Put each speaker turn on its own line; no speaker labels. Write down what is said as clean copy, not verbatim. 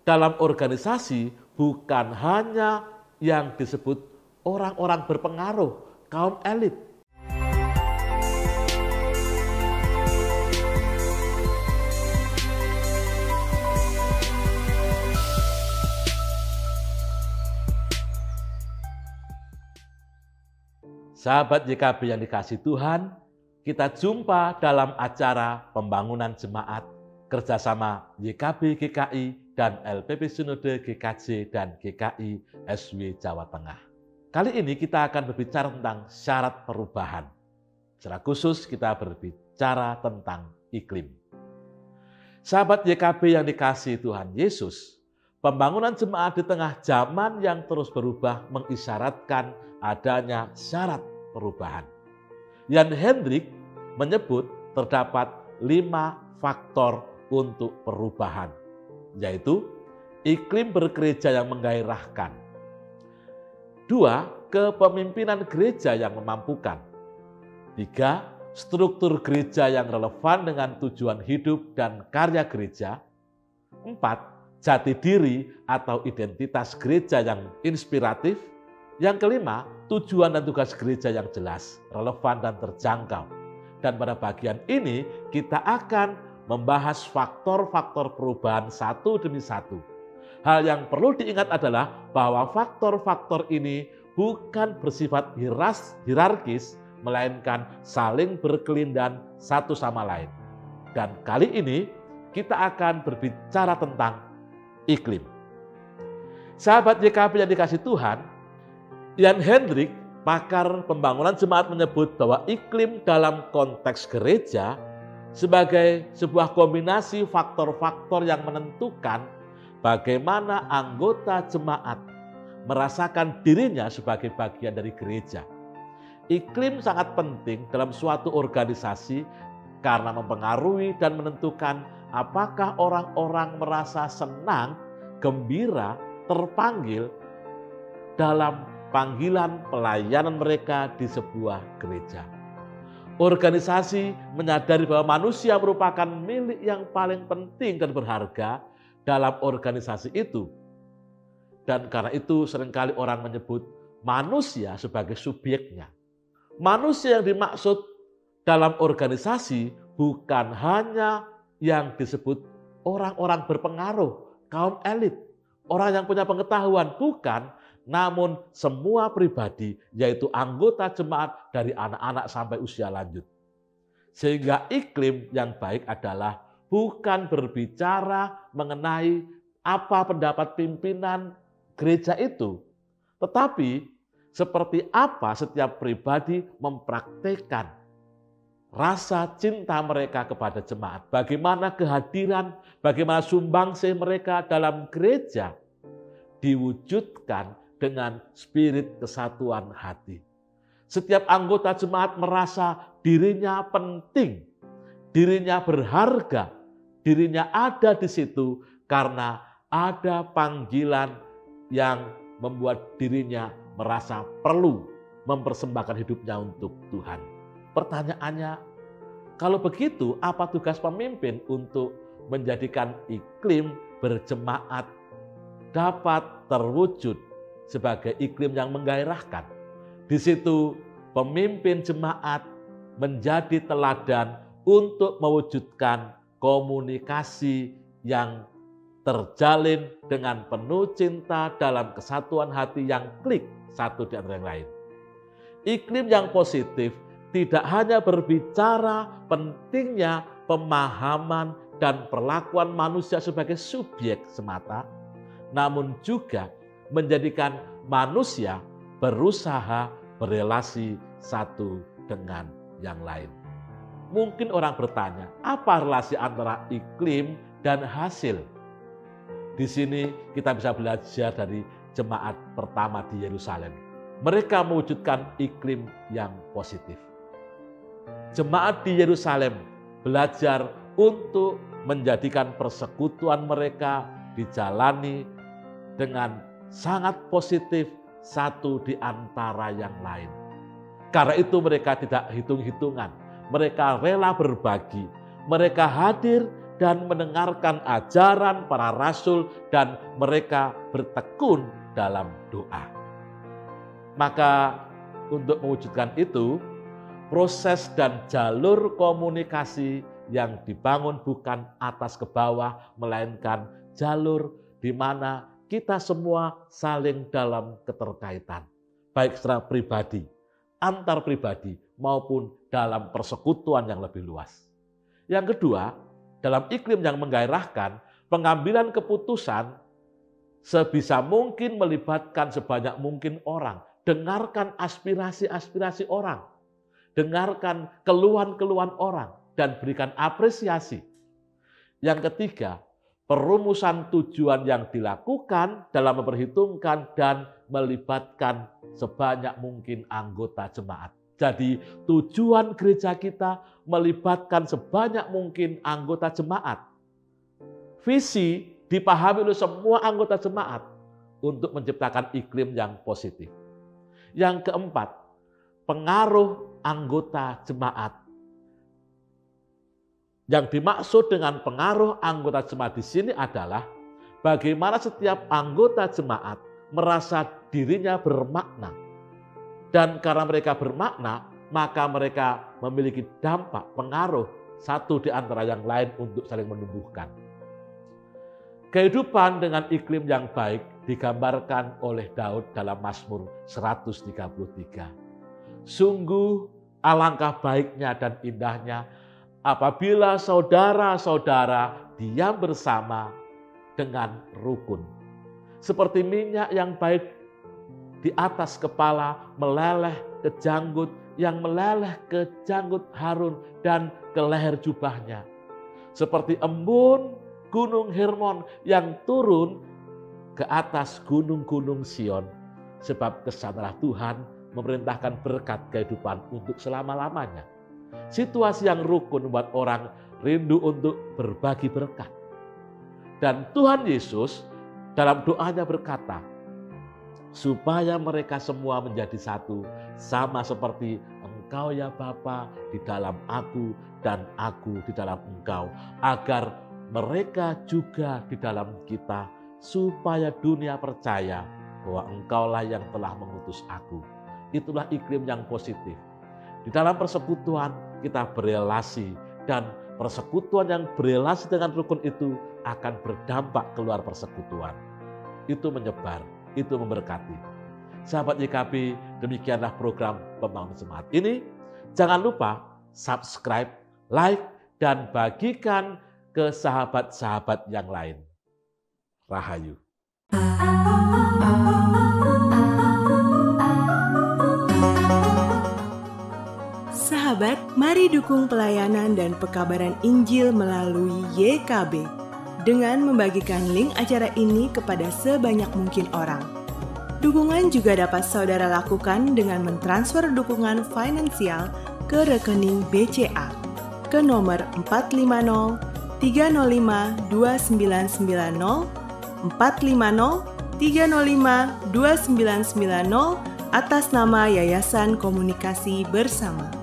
dalam organisasi bukan hanya yang disebut orang-orang berpengaruh, kaum elit. Sahabat YKB yang dikasihi Tuhan, kita jumpa dalam acara pembangunan jemaat kerjasama YKB GKI dan LPP Sinode GKJ dan GKI SW Jawa Tengah. Kali ini kita akan berbicara tentang syarat perubahan. Secara khusus kita berbicara tentang iklim. Sahabat YKB yang dikasihi Tuhan Yesus, pembangunan jemaat di tengah zaman yang terus berubah mengisyaratkan adanya syarat perubahan. Jan Hendrik menyebut terdapat 5 faktor untuk perubahan, yaitu iklim bergereja yang menggairahkan, 2. Kepemimpinan gereja yang memampukan, 3. Struktur gereja yang relevan dengan tujuan hidup dan karya gereja, 4. Jati diri atau identitas gereja yang inspiratif, yang kelima, tujuan dan tugas gereja yang jelas, relevan dan terjangkau. Dan pada bagian ini kita akan membahas faktor-faktor perubahan satu demi satu. Hal yang perlu diingat adalah bahwa faktor-faktor ini bukan bersifat hierarkis, melainkan saling berkelindan satu sama lain. Dan kali ini kita akan berbicara tentang iklim. Sahabat YKB yang dikasihi Tuhan, Jan Hendrik, pakar pembangunan jemaat, menyebut bahwa iklim dalam konteks gereja sebagai sebuah kombinasi faktor-faktor yang menentukan bagaimana anggota jemaat merasakan dirinya sebagai bagian dari gereja. Iklim sangat penting dalam suatu organisasi karena mempengaruhi dan menentukan apakah orang-orang merasa senang, gembira, terpanggil dalam panggilan pelayanan mereka di sebuah gereja. Organisasi menyadari bahwa manusia merupakan milik yang paling penting dan berharga dalam organisasi itu. Dan karena itu seringkali orang menyebut manusia sebagai subjeknya. Manusia yang dimaksud dalam organisasi bukan hanya yang disebut orang-orang berpengaruh, kaum elit, orang yang punya pengetahuan, bukan, namun semua pribadi, yaitu anggota jemaat dari anak-anak sampai usia lanjut. Sehingga iklim yang baik adalah bukan berbicara mengenai apa pendapat pimpinan gereja itu, tetapi seperti apa setiap pribadi mempraktikkan rasa cinta mereka kepada jemaat, bagaimana kehadiran, bagaimana sumbangsih mereka dalam gereja diwujudkan dengan spirit kesatuan hati. Setiap anggota jemaat merasa dirinya penting, dirinya berharga, dirinya ada di situ karena ada panggilan yang membuat dirinya merasa perlu mempersembahkan hidupnya untuk Tuhan. Pertanyaannya, kalau begitu apa tugas pemimpin untuk menjadikan iklim berjemaat dapat terwujud sebagai iklim yang menggairahkan? Di situ pemimpin jemaat menjadi teladan untuk mewujudkan komunikasi yang terjalin dengan penuh cinta dalam kesatuan hati yang klik satu di antara yang lain. Iklim yang positif tidak hanya berbicara pentingnya pemahaman dan perlakuan manusia sebagai subjek semata, namun juga menjadikan manusia berusaha berelasi satu dengan yang lain. Mungkin orang bertanya, apa relasi antara iklim dan hasil? Di sini kita bisa belajar dari jemaat pertama di Yerusalem. Mereka mewujudkan iklim yang positif. Jemaat di Yerusalem belajar untuk menjadikan persekutuan mereka dijalani dengan sangat positif satu di antara yang lain. Karena itu mereka tidak hitung-hitungan, mereka rela berbagi, mereka hadir dan mendengarkan ajaran para rasul dan mereka bertekun dalam doa. Maka untuk mewujudkan itu, proses dan jalur komunikasi yang dibangun bukan atas ke bawah, melainkan jalur di mana kita semua saling dalam keterkaitan, baik secara pribadi, antar pribadi, maupun dalam persekutuan yang lebih luas. Yang kedua, dalam iklim yang menggairahkan, pengambilan keputusan sebisa mungkin melibatkan sebanyak mungkin orang. Dengarkan aspirasi-aspirasi orang. Dengarkan keluhan-keluhan orang dan berikan apresiasi. Yang ketiga, perumusan tujuan yang dilakukan dalam memperhitungkan dan melibatkan sebanyak mungkin anggota jemaat. Jadi tujuan gereja kita melibatkan sebanyak mungkin anggota jemaat. Visi dipahami oleh semua anggota jemaat untuk menciptakan iklim yang positif. Yang keempat, pengaruh anggota jemaat. Yang dimaksud dengan pengaruh anggota jemaat di sini adalah bagaimana setiap anggota jemaat merasa dirinya bermakna. Dan karena mereka bermakna, maka mereka memiliki dampak, pengaruh satu di antara yang lain untuk saling menumbuhkan. Kehidupan dengan iklim yang baik digambarkan oleh Daud dalam Mazmur 133. Sungguh alangkah baiknya dan indahnya apabila saudara-saudara diam bersama dengan rukun. Seperti minyak yang baik di atas kepala meleleh ke janggut, yang meleleh ke janggut Harun dan ke leher jubahnya. Seperti embun gunung Hermon yang turun ke atas gunung-gunung Sion. Sebab kesanalah Tuhan memerintahkan berkat kehidupan untuk selama-lamanya. Situasi yang rukun membuat orang rindu untuk berbagi berkat. Dan Tuhan Yesus dalam doanya berkata, supaya mereka semua menjadi satu, sama seperti Engkau ya Bapa di dalam aku dan aku di dalam Engkau, agar mereka juga di dalam kita, supaya dunia percaya bahwa Engkaulah yang telah mengutus aku. Itulah iklim yang positif. Di dalam persekutuan kita berelasi, dan persekutuan yang berelasi dengan rukun itu akan berdampak keluar persekutuan. Itu menyebar, itu memberkati. Sahabat YKB, demikianlah program Pembangunan Jemaat ini. Jangan lupa subscribe, like, dan bagikan ke sahabat-sahabat yang lain. Rahayu.
Sahabat, mari dukung pelayanan dan pekabaran Injil melalui YKB dengan membagikan link acara ini kepada sebanyak mungkin orang. Dukungan juga dapat saudara lakukan dengan mentransfer dukungan finansial ke rekening BCA ke nomor 450 305 2990 450 305 2990 atas nama Yayasan Komunikasi Bersama.